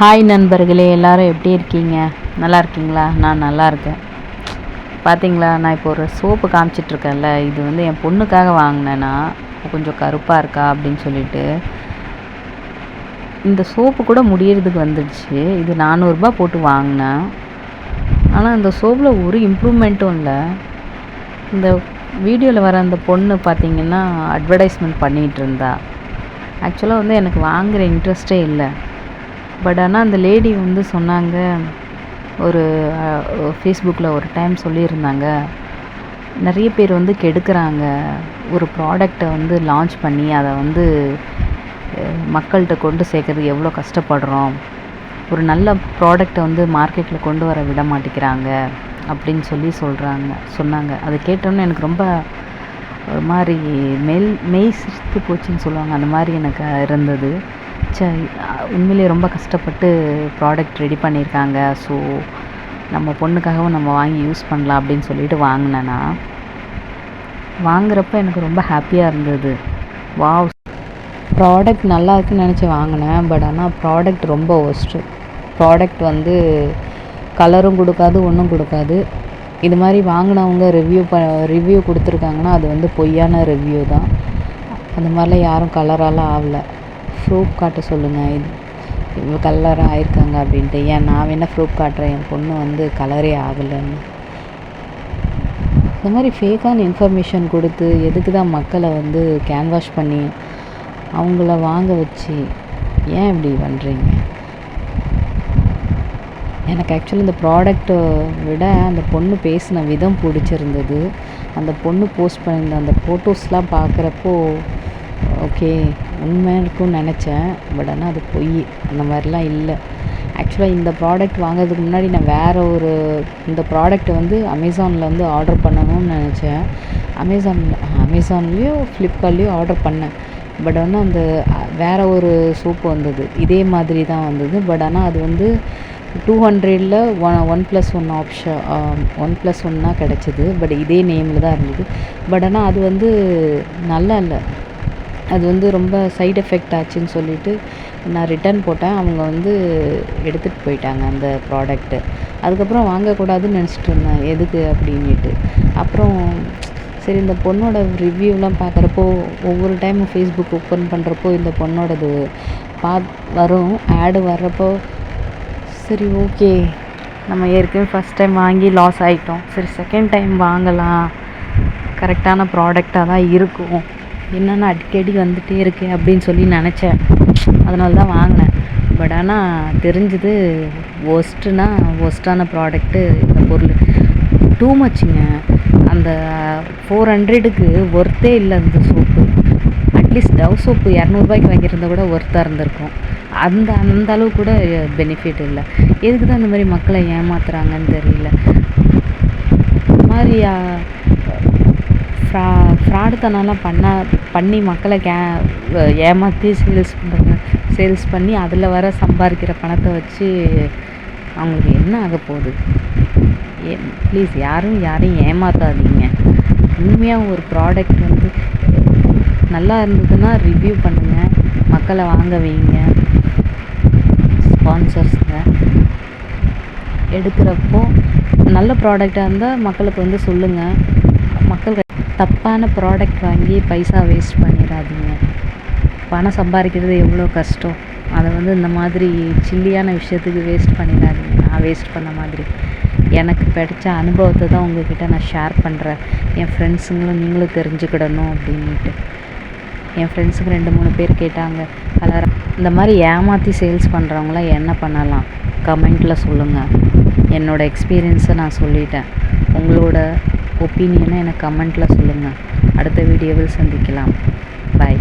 Hi நண்பர்களே, எல்லோரும் எப்படி இருக்கீங்க? நல்லா இருக்கீங்களா? நான் நல்லா இருக்கேன். பார்த்தீங்களா, நான் இப்போ ஒரு சோப்பு காமிச்சிட்ருக்கேன்ல, இது வந்து என் பொண்ணுக்காக வாங்கினேன்னா கொஞ்சம் கருப்பாக இருக்கா அப்படின்னு சொல்லிட்டு. இந்த சோப்பு கூட முடியறதுக்கு வந்துடுச்சு. இது 400 போட்டு வாங்கினேன். ஆனால் இந்த சோப்பில் ஒரு இம்ப்ரூவ்மெண்ட்டும் இல்லை. இந்த வீடியோவில் வர அந்த பொண்ணு பார்த்திங்கன்னா அட்வர்டைஸ்மெண்ட் பண்ணிகிட்டு இருந்தா. ஆக்சுவலாக வந்து எனக்கு வாங்குகிற இன்ட்ரெஸ்ட்டே இல்லை. பட் ஆனால் அந்த லேடி வந்து சொன்னாங்க, ஒரு ஃபேஸ்புக்கில் ஒரு டைம் சொல்லியிருந்தாங்க, நிறைய பேர் வந்து கெடுக்கிறாங்க. ஒரு ப்ராடக்டை வந்து லான்ச் பண்ணி அதை வந்து மக்கள்கிட்ட கொண்டு சேர்க்கறதுக்கு எவ்வளோ கஷ்டப்படுறோம். ஒரு நல்ல ப்ராடக்டை வந்து மார்க்கெட்டில் கொண்டு வர விட மாட்டேங்கிறாங்க அப்படின்னு சொன்னாங்க. அதை கேட்டோன்னே எனக்கு ரொம்ப ஒரு மாதிரி மெய் சிரித்து போச்சுன்னு சொல்லுவாங்க, அந்த மாதிரி எனக்கு இருந்தது. உண்மையிலே ரொம்ப கஷ்டப்பட்டு ப்ராடக்ட் ரெடி பண்ணியிருக்காங்க. ஸோ நம்ம பொண்ணுக்காகவும் நம்ம வாங்கி யூஸ் பண்ணலாம் அப்படின்னு சொல்லிட்டு வாங்கினேன்னா, வாங்குறப்ப எனக்கு ரொம்ப ஹாப்பியாக இருந்தது. வாவ், ப்ராடக்ட் நல்லா இருக்குன்னு நினச்சி வாங்கினேன். பட் ஆனால் ப்ராடக்ட் ரொம்ப ஒஸ்ட்டு. ப்ராடக்ட் வந்து கலரும் கொடுக்காது, ஒன்றும் கொடுக்காது. இது மாதிரி வாங்கினவங்க ரிவ்யூ கொடுத்துருக்காங்கன்னா அது வந்து பொய்யான ரிவ்யூ தான். அந்த மாதிரிலாம் யாரும் கலராலாம் ஆகலை. ப்ரூஃப் காட்ட சொல்லுங்கள், இவ்வளோ கலராக ஆயிருக்காங்க அப்படின்ட்டு. ஏன் நான் வேணால் ப்ரூஃப் காட்டுறேன், என் பொண்ணு வந்து கலரே ஆகலைன்னு. இந்த மாதிரி ஃபேக்கான இன்ஃபர்மேஷன் கொடுத்து எதுக்கு தான் மக்களை வந்து கேன்வாஷ் பண்ணி அவங்கள வாங்க வச்சு ஏன் இப்படி பண்ணுறீங்க? எனக்கு ஆக்சுவலி இந்த ப்ராடக்ட்டை விட அந்த பொண்ணு பேசின விதம் பிடிச்சிருந்தது. அந்த பொண்ணு போஸ்ட் பண்ணியிருந்த அந்த ஃபோட்டோஸ்லாம் பார்க்குறப்போ ஓகே, உண்மை இருக்கும்னு நினச்சேன். பட் ஆனால் அது பொய், அந்த மாதிரிலாம் இல்லை. ஆக்சுவலாக இந்த ப்ராடக்ட் வாங்கிறதுக்கு முன்னாடி நான் இந்த ப்ராடக்ட்டை வந்து அமேசானில் வந்து ஆர்டர் பண்ணணும்னு நினச்சேன். அமேசான்லேயும் ஃப்ளிப்கார்ட்லேயும் ஆர்டர் பண்ணேன். பட் ஆனால் அந்த வேறு ஒரு சோப்பு வந்தது, இதே மாதிரி தான் வந்தது. பட் ஆனால் அது வந்து 200ல் 1+1 ஆப்ஷன் 1+1 கிடச்சிது. பட் இதே நேமில் தான் இருந்தது. பட் ஆனால் அது வந்து நல்லா இல்லை. அது வந்து ரொம்ப சைடு எஃபெக்ட் ஆச்சுன்னு சொல்லிவிட்டு நான் ரிட்டன் போட்டேன். அவங்க வந்து எடுத்துகிட்டு போயிட்டாங்க அந்த ப்ராடக்ட்டு. அதுக்கப்புறம் வாங்கக்கூடாதுன்னு நினச்சிட்டு இருந்தேன், எதுக்கு அப்படின்ட்டு. அப்புறம் சரி, இந்த பொண்ணோட ரிவ்யூலாம் பார்க்குறப்போ ஒவ்வொரு டைமும் ஃபேஸ்புக் ஓப்பன் பண்ணுறப்போ இந்த பொண்ணோடது வரும், ஆடு வர்றப்போ சரி ஓகே, நம்ம ஏற்கனவே ஃபஸ்ட் டைம் வாங்கி லாஸ் ஆகிட்டோம், சரி செகண்ட் டைம் வாங்கலாம், கரெக்டான ப்ராடக்டாக தான் இருக்கும், என்னென்னா அடிக்கடி வந்துகிட்டே இருக்கே அப்படின்னு சொல்லி நினச்சேன். அதனால தான் வாங்கினேன். பட் ஆனால் தெரிஞ்சது ஒஸ்ட்டான ப்ராடக்ட்டு. இந்த பொருள் டூ மச்சுங்க. அந்த 400க்கு ஒர்த்தே இல்லை அந்த சோப்பு. அட்லீஸ்ட் டவ் சோப்பு 200 வாங்கியிருந்தா கூட ஒர்த்தாக இருந்திருக்கும். அந்த அளவு கூட பெனிஃபிட் இல்லை. எதுக்கு தான் இந்த மாதிரி மக்களை ஏமாத்துறாங்கன்னு தெரியல. இந்த மாதிரி ஃப்ராடுத்தனம்லாம் பண்ணி மக்களை ஏமாற்றி சேல்ஸ் பண்ணி அதில் வர சம்பாதிக்கிற பணத்தை வச்சு அவங்களுக்கு என்ன ஆக போகுது? ப்ளீஸ் யாரையும் ஏமாற்றாதீங்க. உண்மையாக ஒரு ப்ராடக்ட் வந்து நல்லா இருந்ததுன்னா ரிவ்யூ பண்ணுங்கள், மக்களை வாங்க வைங்க. ஸ்பான்சர்ஸுங்க எடுக்கிறப்போ நல்ல ப்ராடக்டாக இருந்தால் மக்களுக்கு வந்து சொல்லுங்கள். மக்கள் தப்பான ப்ராடக்ட் வாங்கி பைசா வேஸ்ட் பண்ணிடாதீங்க. பணம் சம்பாதிக்கிறது எவ்வளோ கஷ்டம், அதை வந்து இந்த மாதிரி சில்லியான விஷயத்துக்கு வேஸ்ட் பண்ணிடாதீங்க. நான் வேஸ்ட் பண்ண மாதிரி எனக்கு கிடைச்ச அனுபவத்தை தான் உங்கள்கிட்ட நான் ஷேர் பண்ணுறேன். என் ஃப்ரெண்ட்ஸுங்களும் நீங்களும் தெரிஞ்சுக்கிடணும் அப்படின்ட்டு. என் ஃப்ரெண்ட்ஸுக்கு 2-3 பேர் கேட்டாங்க, இந்த மாதிரி ஏமாற்றி சேல்ஸ் பண்ணுறவங்களாம் என்ன பண்ணலாம், கமெண்ட்டில் சொல்லுங்கள். என்னோடய எக்ஸ்பீரியன்ஸை நான் சொல்லிட்டேன். உங்களோட ஒப்பீனியனை எனக்கு கமெண்ட்டில் சொல்லுங்கள். அடுத்த வீடியோவில் சந்திக்கலாம். பாய்.